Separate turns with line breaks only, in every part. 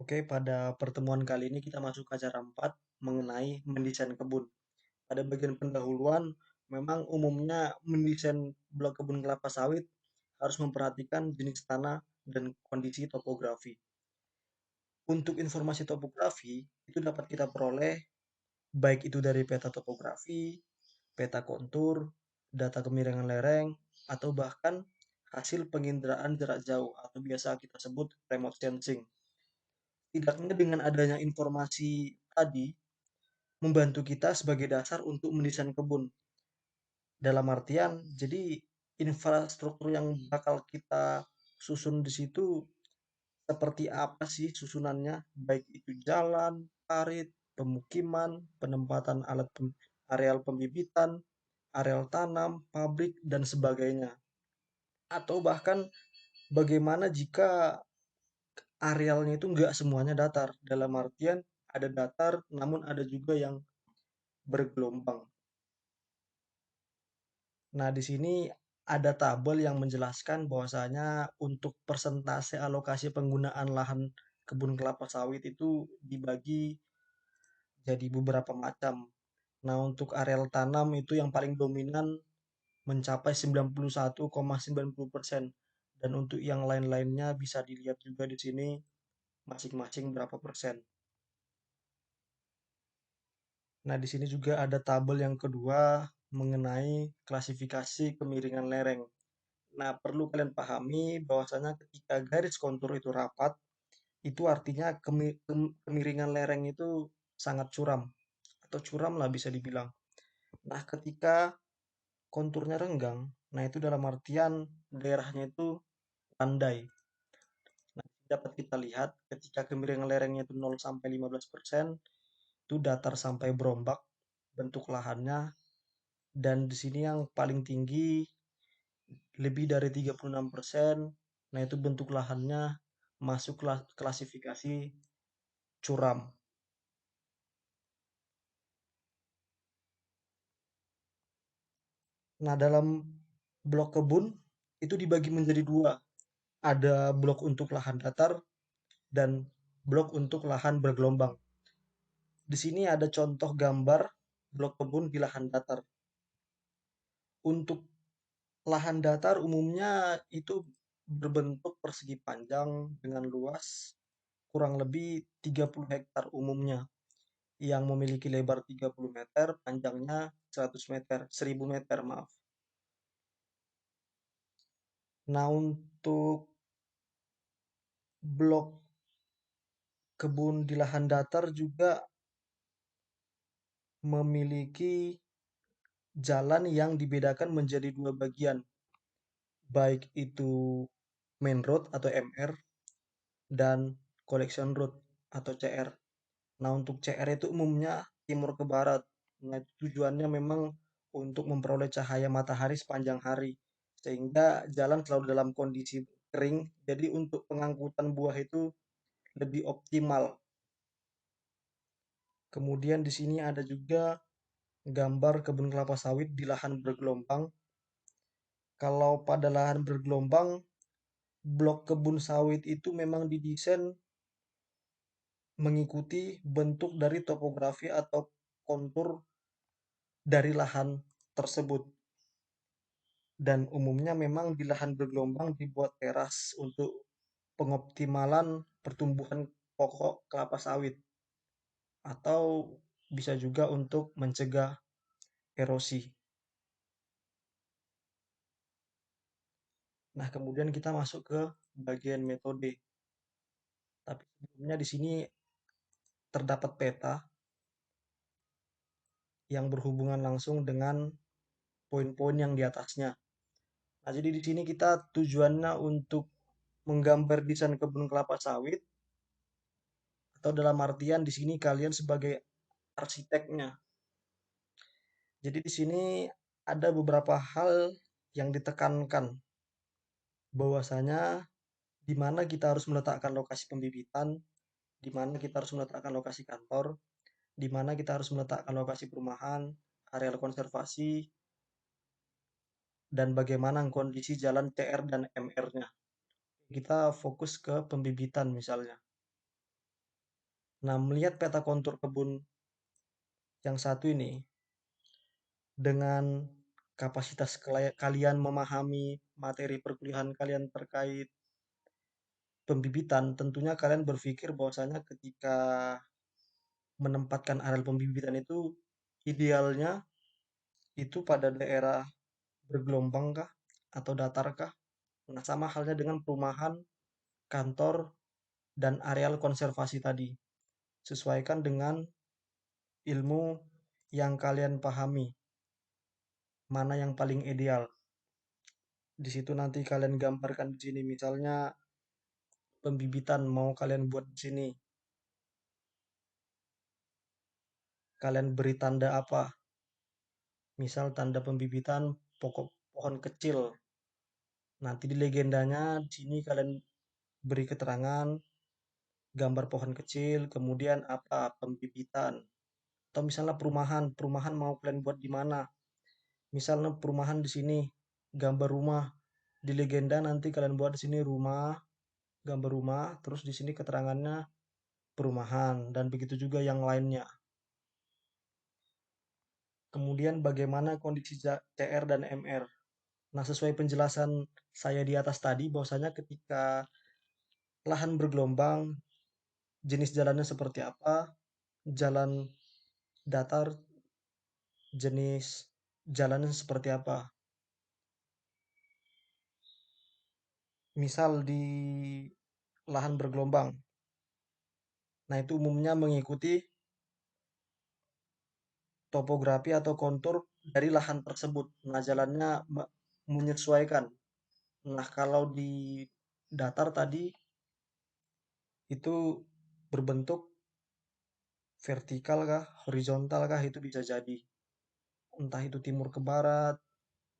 Oke, pada pertemuan kali ini kita masuk ke acara 4 mengenai mendesain kebun. Pada bagian pendahuluan, memang umumnya mendesain blok kebun kelapa sawit harus memperhatikan jenis tanah dan kondisi topografi. Untuk informasi topografi, itu dapat kita peroleh baik itu dari peta topografi, peta kontur, data kemiringan lereng, atau bahkan hasil penginderaan jarak jauh atau biasa kita sebut remote sensing. Tidaknya dengan adanya informasi tadi, membantu kita sebagai dasar untuk mendesain kebun. Dalam artian, jadi infrastruktur yang bakal kita susun di situ seperti apa sih susunannya, baik itu jalan, parit, pemukiman, penempatan areal pembibitan, areal tanam, pabrik, dan sebagainya. Atau bahkan bagaimana jika arealnya itu nggak semuanya datar, dalam artian ada datar namun ada juga yang bergelombang. Nah, di sini ada tabel yang menjelaskan bahwasanya untuk persentase alokasi penggunaan lahan kebun kelapa sawit itu dibagi jadi beberapa macam. Nah, untuk areal tanam itu yang paling dominan mencapai 91,90% dan untuk yang lain-lainnya bisa dilihat juga di sini masing-masing berapa persen. Nah, di sini juga ada tabel yang kedua mengenai klasifikasi kemiringan lereng. Nah, perlu kalian pahami bahwasanya ketika garis kontur itu rapat, itu artinya kemiringan lereng itu sangat curam atau curam lah bisa dibilang. Nah, ketika konturnya renggang, nah itu dalam artian daerahnya itu landai. Nah, dapat kita lihat ketika kemiringan lerengnya itu 0 sampai 15%, itu datar sampai berombak bentuk lahannya, dan di sini yang paling tinggi lebih dari 36%. Nah, itu bentuk lahannya masuk klasifikasi curam. Nah, dalam blok kebun itu dibagi menjadi dua. Ada blok untuk lahan datar dan blok untuk lahan bergelombang. Di sini ada contoh gambar blok kebun di lahan datar. Untuk lahan datar umumnya itu berbentuk persegi panjang dengan luas kurang lebih 30 hektar umumnya, yang memiliki lebar 30 meter, panjangnya 100 meter, 1000 meter, maaf. Nah, untuk blok kebun di lahan datar juga memiliki jalan yang dibedakan menjadi dua bagian, baik itu main road atau MR dan collection road atau CR. Nah, untuk CR itu umumnya timur ke barat. Nah, tujuannya memang untuk memperoleh cahaya matahari sepanjang hari, sehingga jalan selalu dalam kondisi kering. Jadi untuk pengangkutan buah itu lebih optimal. Kemudian di sini ada juga gambar kebun kelapa sawit di lahan bergelombang. Kalau pada lahan bergelombang, blok kebun sawit itu memang didesain mengikuti bentuk dari topografi atau kontur dari lahan tersebut. Dan umumnya memang di lahan bergelombang dibuat teras untuk pengoptimalan pertumbuhan pokok kelapa sawit atau bisa juga untuk mencegah erosi. Nah, kemudian kita masuk ke bagian metode. Tapi sebelumnya di sini terdapat peta yang berhubungan langsung dengan poin-poin yang di atasnya. Nah, jadi di sini kita tujuannya untuk menggambar desain kebun kelapa sawit, atau dalam artian di sini kalian sebagai arsiteknya. Jadi di sini ada beberapa hal yang ditekankan, bahwasanya di mana kita harus meletakkan lokasi pembibitan, di mana kita harus meletakkan lokasi kantor, di mana kita harus meletakkan lokasi perumahan, areal konservasi, dan bagaimana kondisi jalan CR dan MR-nya. Kita fokus ke pembibitan misalnya. Nah, melihat peta kontur kebun yang satu ini, dengan kapasitas kalian memahami materi perkuliahan kalian terkait pembibitan, tentunya kalian berpikir bahwasanya ketika menempatkan areal pembibitan itu idealnya itu pada daerah bergelombang kah atau datar kah? Nah, sama halnya dengan perumahan, kantor, dan areal konservasi tadi. Sesuaikan dengan ilmu yang kalian pahami, mana yang paling ideal. Di situ nanti kalian gambarkan di sini, misalnya pembibitan mau kalian buat di sini. Kalian beri tanda apa? Misal tanda pembibitan pokok pohon kecil. Nanti di legendanya di sini kalian beri keterangan gambar pohon kecil, kemudian apa pembibitan. Atau misalnya perumahan, perumahan mau kalian buat di mana? Misalnya perumahan di sini, gambar rumah. Di legenda nanti kalian buat di sini rumah, gambar rumah, terus di sini keterangannya perumahan dan begitu juga yang lainnya. Kemudian bagaimana kondisi CR dan MR. Nah, sesuai penjelasan saya di atas tadi bahwasanya ketika lahan bergelombang, jenis jalannya seperti apa, jalan datar, jenis jalannya seperti apa. Misal di lahan bergelombang. Nah, itu umumnya mengikuti topografi atau kontur dari lahan tersebut. Nah, jalannya menyesuaikan. Nah, kalau di datar tadi itu berbentuk vertikal kah, horizontal kah itu bisa jadi. Entah itu timur ke barat,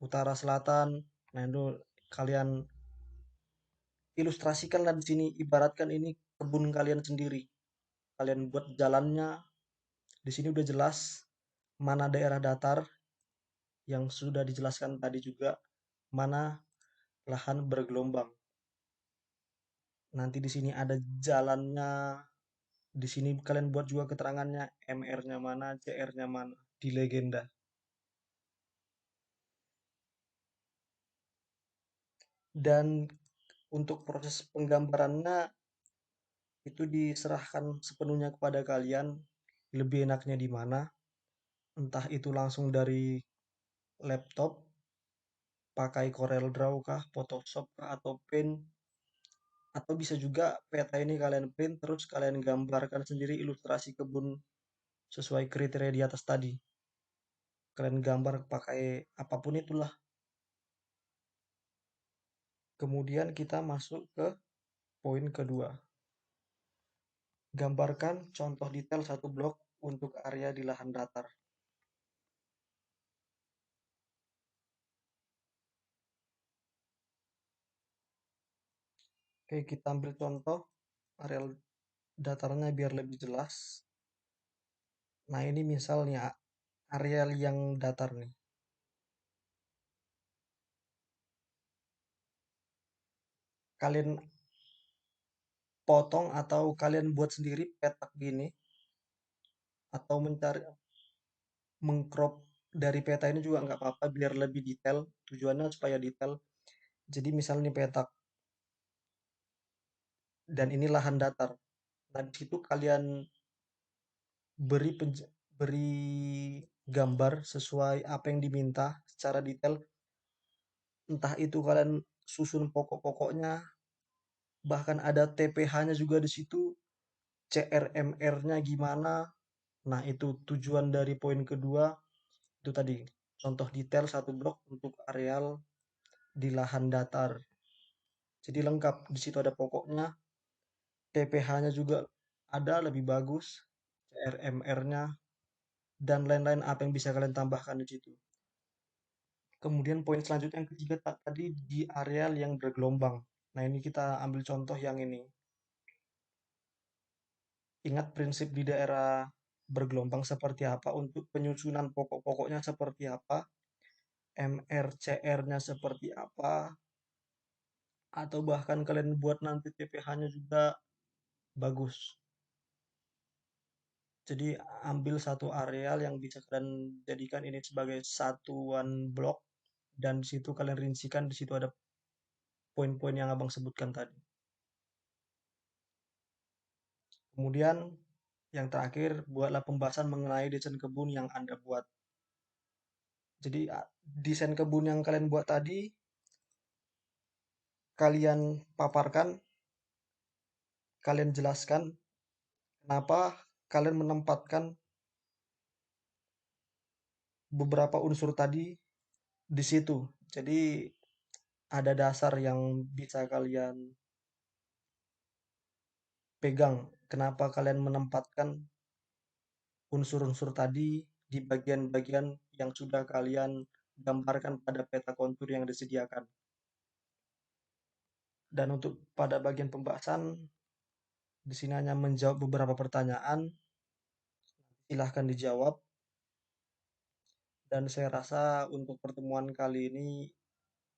utara selatan. Nah, itu kalian ilustrasikanlah di sini, ibaratkan ini kebun kalian sendiri. Kalian buat jalannya, di sini udah jelas mana daerah datar yang sudah dijelaskan tadi juga, mana lahan bergelombang. Nanti di sini ada jalannya, di sini kalian buat juga keterangannya, MR-nya mana, CR-nya mana, di legenda. Dan untuk proses penggambarannya itu diserahkan sepenuhnya kepada kalian, lebih enaknya di mana, entah itu langsung dari laptop, pakai Corel Draw kah, Photoshop kah, atau Paint, atau bisa juga peta ini kalian print terus kalian gambarkan sendiri ilustrasi kebun sesuai kriteria di atas tadi. Kalian gambar pakai apapun itulah. Kemudian kita masuk ke poin kedua. Gambarkan contoh detail satu blok untuk area di lahan datar. Oke, kita ambil contoh areal datarnya biar lebih jelas. Nah, ini misalnya areal yang datar nih. Kalian potong atau kalian buat sendiri petak gini atau mencari mengcrop dari peta ini juga nggak apa-apa biar lebih detail. Tujuannya supaya detail. Jadi misalnya petak dan ini lahan datar. Nah, di situ kalian beri beri gambar sesuai apa yang diminta secara detail. Entah itu kalian susun pokok-pokoknya, bahkan ada TPH-nya juga di situ, CRMR-nya gimana. Nah, itu tujuan dari poin kedua itu tadi. Contoh detail satu blok untuk areal di lahan datar. Jadi lengkap, di situ ada pokoknya, TPH-nya juga ada lebih bagus, CRMR-nya, dan lain-lain apa yang bisa kalian tambahkan di situ. Kemudian poin selanjutnya yang ketiga tadi di areal yang bergelombang. Nah, ini kita ambil contoh yang ini. Ingat prinsip di daerah bergelombang seperti apa, untuk penyusunan pokok-pokoknya seperti apa, MRCR-nya seperti apa, atau bahkan kalian buat nanti TPH-nya juga bagus. Jadi ambil satu areal yang bisa kalian jadikan ini sebagai satuan blok, dan di situ kalian rincikan, di situ ada poin-poin yang abang sebutkan tadi. Kemudian yang terakhir, buatlah pembahasan mengenai desain kebun yang Anda buat. Jadi desain kebun yang kalian buat tadi kalian paparkan, kalian jelaskan kenapa kalian menempatkan beberapa unsur tadi di situ. Jadi ada dasar yang bisa kalian pegang. Kenapa kalian menempatkan unsur-unsur tadi di bagian-bagian yang sudah kalian gambarkan pada peta kontur yang disediakan. Dan untuk pada bagian pembahasan, di sini hanya menjawab beberapa pertanyaan, silahkan dijawab. Dan saya rasa untuk pertemuan kali ini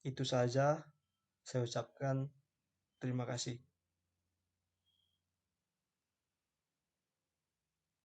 itu saja. Saya ucapkan terima kasih.